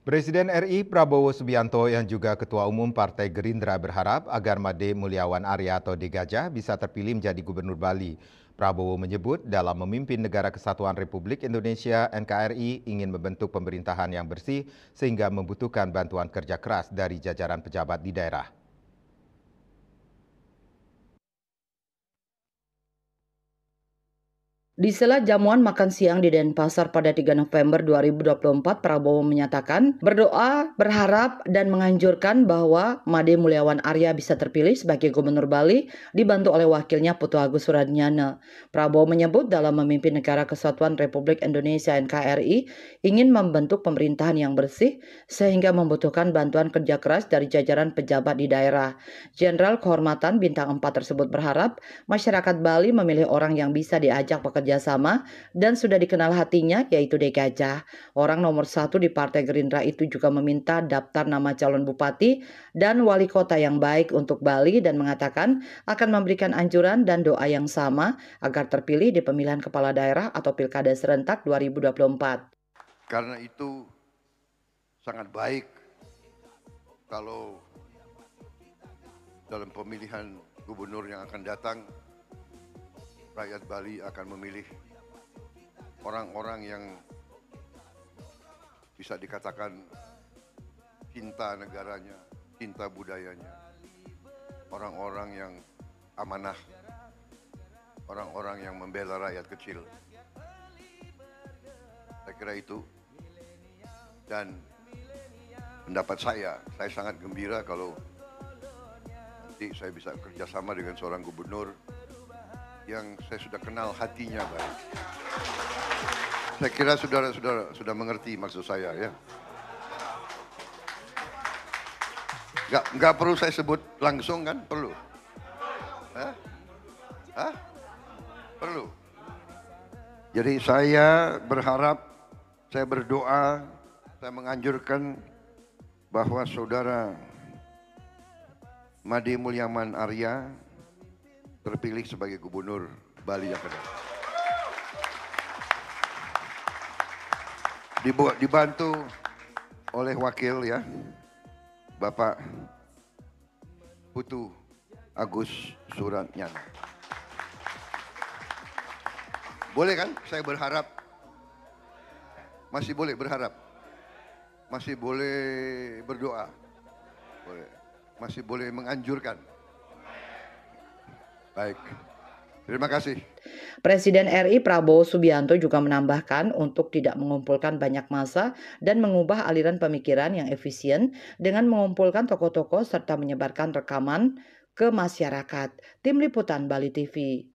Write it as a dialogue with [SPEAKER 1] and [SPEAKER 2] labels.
[SPEAKER 1] Presiden RI Prabowo Subianto yang juga Ketua Umum Partai Gerindra berharap agar Made Mulyawan Arya atau Degajah bisa terpilih menjadi Gubernur Bali. Prabowo menyebut dalam memimpin Negara Kesatuan Republik Indonesia NKRI ingin membentuk pemerintahan yang bersih sehingga membutuhkan bantuan kerja keras dari jajaran pejabat di daerah.
[SPEAKER 2] Di sela jamuan makan siang di Denpasar pada 3 November 2024, Prabowo menyatakan berdoa, berharap, dan menganjurkan bahwa Made Mulyawan Arya bisa terpilih sebagai Gubernur Bali dibantu oleh wakilnya Putu Agus Suradnyana. Prabowo menyebut dalam memimpin Negara Kesatuan Republik Indonesia NKRI ingin membentuk pemerintahan yang bersih sehingga membutuhkan bantuan kerja keras dari jajaran pejabat di daerah. Jenderal Kehormatan Bintang 4 tersebut berharap masyarakat Bali memilih orang yang bisa diajak bekerja sama dan sudah dikenal hatinya, yaitu Degajah. Orang nomor 1 di Partai Gerindra itu juga meminta daftar nama calon bupati dan wali kota yang baik untuk Bali dan mengatakan akan memberikan anjuran dan doa yang sama agar terpilih di pemilihan kepala daerah atau pilkada serentak 2024.
[SPEAKER 3] Karena itu sangat baik kalau dalam pemilihan gubernur yang akan datang, rakyat Bali akan memilih orang-orang yang bisa dikatakan cinta negaranya, cinta budayanya, orang-orang yang amanah, orang-orang yang membela rakyat kecil. Saya kira itu, dan pendapat saya sangat gembira kalau nanti saya bisa kerjasama dengan seorang gubernur yang saya sudah kenal hatinya baik. Saya kira saudara-saudara sudah mengerti maksud saya ya. Nggak perlu saya sebut langsung kan? Perlu? Hah? Perlu. Jadi saya berharap, saya berdoa, saya menganjurkan bahwa saudara Made Mulyawan Arya terpilih sebagai Gubernur Bali yang kedua. Dibantu oleh wakil ya, Bapak Putu Agus Suradnyana. Boleh kan? Saya berharap, masih boleh berharap, masih boleh berdoa, boleh, masih boleh menganjurkan. Baik, terima kasih.
[SPEAKER 2] Presiden RI Prabowo Subianto juga menambahkan untuk tidak mengumpulkan banyak massa dan mengubah aliran pemikiran yang efisien dengan mengumpulkan tokoh-tokoh serta menyebarkan rekaman ke masyarakat. Tim Liputan Bali TV.